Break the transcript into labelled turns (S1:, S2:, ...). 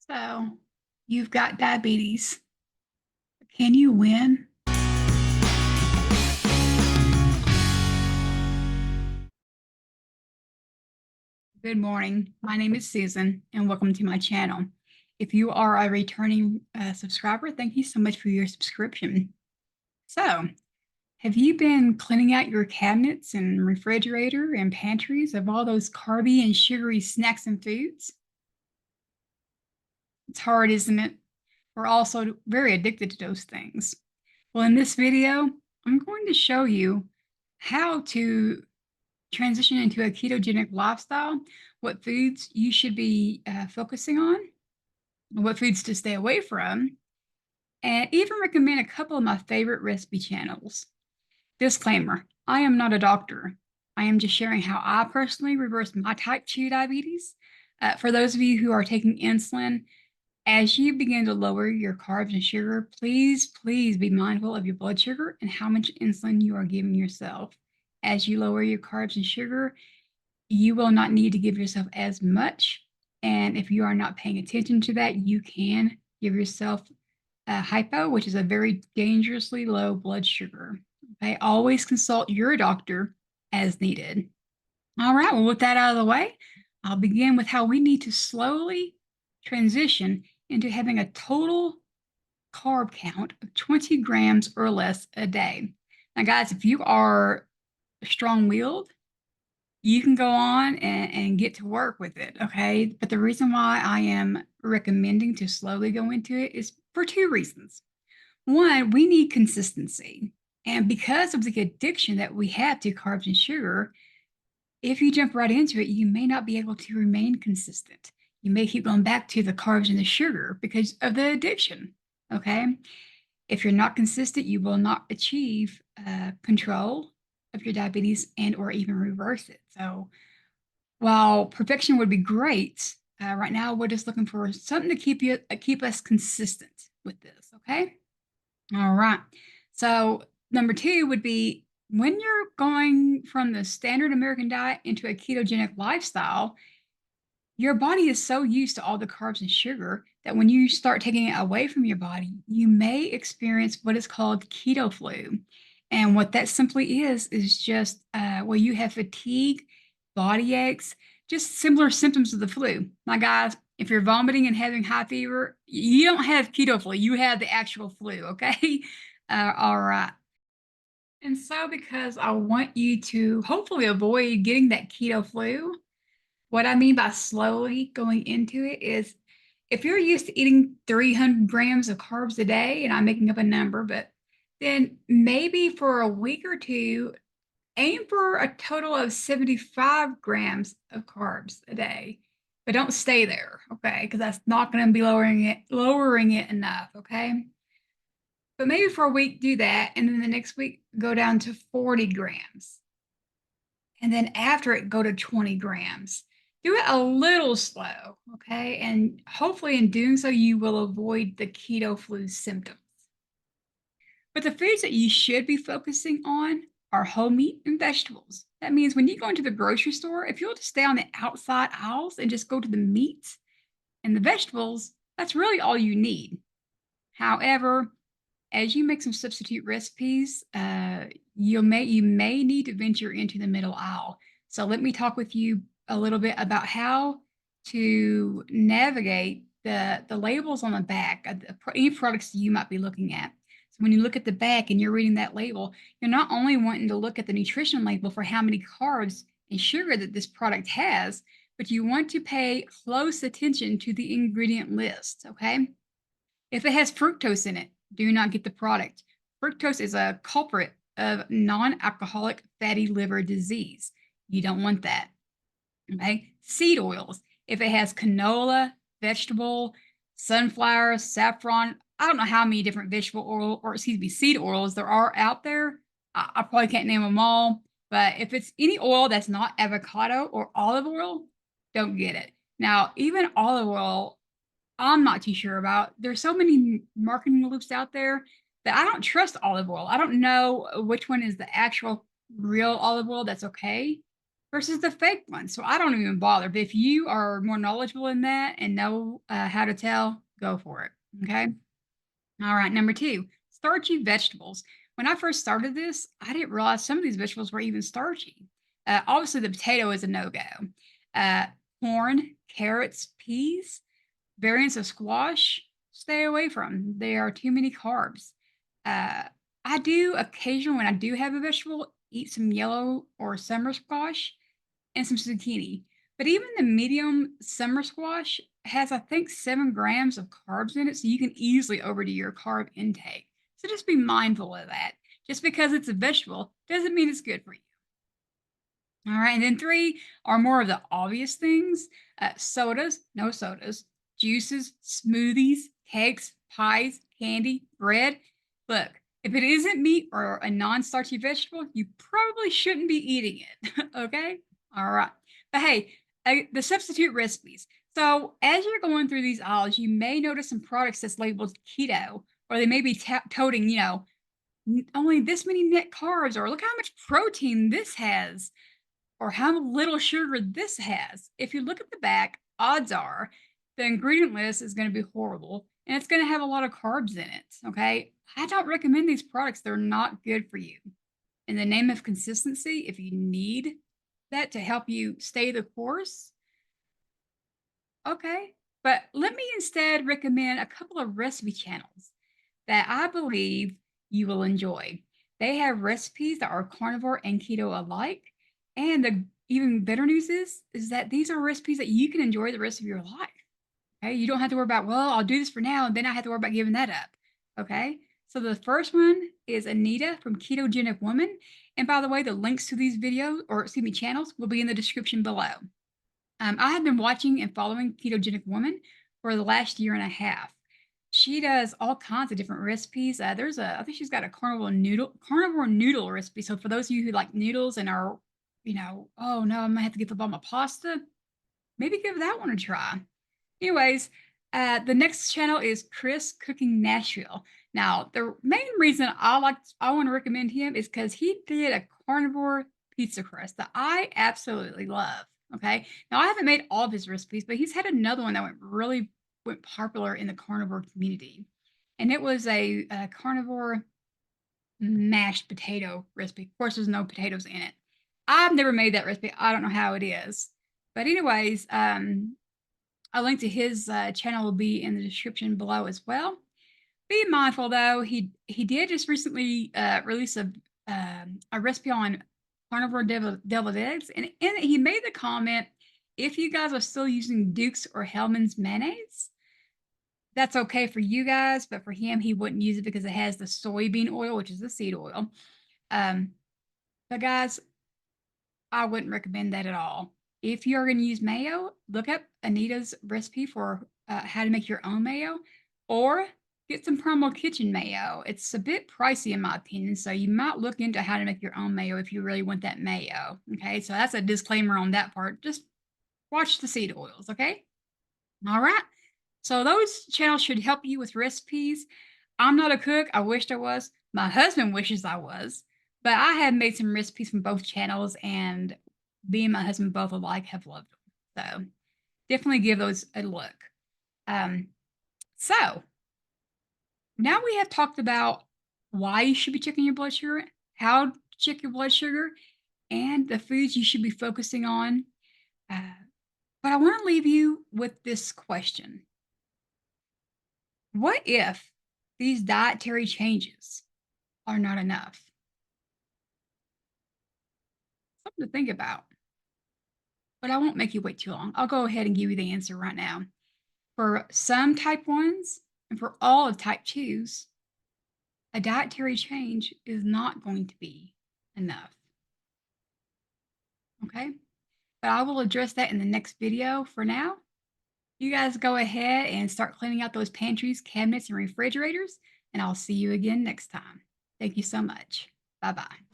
S1: So, you've got diabetes. Can you win? Good morning. My name is Susan, and welcome to my channel. If you are a returning subscriber, thank you so much for your subscription. So, have you been cleaning out your cabinets and refrigerator and pantries of all those carby and sugary snacks and foods? It's hard, isn't it? We're also very addicted to those things. Well, in this video, I'm going to show you how to transition into a ketogenic lifestyle, what foods you should be focusing on, what foods to stay away from, and even recommend a couple of my favorite recipe channels. Disclaimer, I am not a doctor. I am just sharing how I personally reversed my type 2 diabetes. For those of you who are taking insulin, as you begin to lower your carbs and sugar, please be mindful of your blood sugar and how much insulin you are giving yourself. As you lower your carbs and sugar, you will not need to give yourself as much. And if you are not paying attention to that, you can give yourself a hypo, which is a very dangerously low blood sugar. Okay, always consult your doctor as needed. All right, well, with that out of the way, I'll begin with how we need to slowly transition into having a total carb count of 20 grams or less a day. Now, guys, if you are strong-willed, you can go on and get to work with it, okay? But the reason why I am recommending to slowly go into it is for two reasons. One, we need consistency. And because of the addiction that we have to carbs and sugar, if you jump right into it, you may not be able to remain consistent. You may keep going back to the carbs and the sugar because of the addiction, okay? If you're not consistent, you will not achieve control of your diabetes and or even reverse it. So while perfection would be great, right now we're just looking for something to keep us consistent with this, okay? All right. So number two would be when you're going from the standard American diet into a ketogenic lifestyle, your body is so used to all the carbs and sugar that when you start taking it away from your body, you may experience what is called keto flu. And what that simply is just, well, you have fatigue, body aches, just similar symptoms of the flu. My guys, if you're vomiting and having high fever, you don't have keto flu. You have the actual flu, okay? All right. And so, because I want you to hopefully avoid getting that keto flu, what I mean by slowly going into it is if you're used to eating 300 grams of carbs a day, and I'm making up a number, but then maybe for a week or two, aim for a total of 75 grams of carbs a day. But don't stay there, okay? Because that's not going to be lowering it enough, okay? But maybe for a week, do that. And then the next week, go down to 40 grams. And then after it, go to 20 grams. Do it a little slow, okay? And hopefully in doing so, you will avoid the keto flu symptoms. But the foods that you should be focusing on are whole meat and vegetables. That means when you go into the grocery store, if you'll just stay on the outside aisles and just go to the meats and the vegetables, that's really all you need. However, as you make some substitute recipes, you may need to venture into the middle aisle. So let me talk with you a little bit about how to navigate the labels on the back of any products you might be looking at. So when you look at the back and you're reading that label, you're not only wanting to look at the nutrition label for how many carbs and sugar that this product has, but you want to pay close attention to the ingredient list, okay? If it has fructose in it, do not get the product. Fructose is a culprit of non-alcoholic fatty liver disease. You don't want that. Okay? Seed oils. If it has canola, vegetable, sunflower, saffron, I don't know how many different vegetable oil, or excuse me, seed oils there are out there. I probably can't name them all, but if it's any oil that's not avocado or olive oil, don't get it. Now, even olive oil, I'm not too sure about. There's so many marketing loops out there that I don't trust olive oil. I don't know which one is the actual real olive oil that's okay. versus the fake ones. So I don't even bother. But if you are more knowledgeable in that and know how to tell, go for it. Okay. All right. Number two, starchy vegetables. When I first started this, I didn't realize some of these vegetables were even starchy. Obviously, the potato is a no go. Uh, Corn, carrots, peas, variants of squash, stay away from. There are too many carbs. Uh, I do occasionally, when I do have a vegetable, eat some yellow or summer squash and some zucchini. But even the medium summer squash has, I think, 7 grams of carbs in it. So you can easily overdo your carb intake. So just be mindful of that. Just because it's a vegetable doesn't mean it's good for you. All right. And then three are more of the obvious things: sodas, no sodas, juices, smoothies, cakes, pies, candy, bread. Look, if it isn't meat or a non starchy vegetable, you probably shouldn't be eating it. Okay. All right. But hey, the substitute recipes. So as you're going through these aisles, you may notice some products that's labeled keto, or they may be toting, only this many net carbs, or look how much protein this has or how little sugar this has. If you look at the back, odds are the ingredient list is going to be horrible and it's going to have a lot of carbs in it. Okay. I don't recommend these products, they're not good for you. In the name of consistency, if you need that to help you stay the course, okay. But let me instead recommend a couple of recipe channels that I believe you will enjoy. They have recipes that are carnivore and keto alike. And the even better news is that these are recipes that you can enjoy the rest of your life. Okay. You don't have to worry about, well, I'll do this for now, and then I have to worry about giving that up. Okay. So the first one is Anita from Ketogenic Woman. And by the way, the links to these videos, or excuse me, channels will be in the description below. I have been watching and following Ketogenic Woman for the last year and a half. She does all kinds of different recipes. I think she's got a carnivore noodle recipe. So for those of you who like noodles and are, oh no, I'm gonna have to give up on my pasta, maybe give that one a try. Anyways, the next channel is Chris Cooking Nashville. Now, the main reason I want to recommend him is because he did a carnivore pizza crust that I absolutely love. Okay, now I haven't made all of his recipes, but he's had another one that went popular in the carnivore community, and it was a carnivore mashed potato recipe. Of course, there's no potatoes in it. I've never made that recipe. I don't know how it is, but anyways, a link to his channel will be in the description below as well. Be mindful though, he did just recently release a recipe on carnivore deviled eggs, and in it he made the comment, if you guys are still using Duke's or Hellman's mayonnaise, that's okay for you guys, but for him, he wouldn't use it because it has the soybean oil, which is the seed oil. Um, but guys, I wouldn't recommend that at all. If you're going to use mayo, look up Anita's recipe for how to make your own mayo, or get some Primal Kitchen mayo. It's a bit pricey in my opinion, so you might look into how to make your own mayo if you really want that mayo. Okay, so that's a disclaimer on that part. Just watch the seed oils, okay? All right. So those channels should help you with recipes. I'm not a cook. I wished I was. My husband wishes I was. But I have made some recipes from both channels, and me and my husband both alike have loved them. So definitely give those a look. So now we have talked about why you should be checking your blood sugar, how to check your blood sugar, and the foods you should be focusing on. Uh, but I want to leave you with this question. What if these dietary changes are not enough? Something to think about. But I won't make you wait too long. I'll go ahead and give you the answer right now. For some type 1s and for all of type 2s, a dietary change is not going to be enough. Okay? But I will address that in the next video. For now, you guys go ahead and start cleaning out those pantries, cabinets, and refrigerators, and I'll see you again next time. Thank you so much. Bye-bye.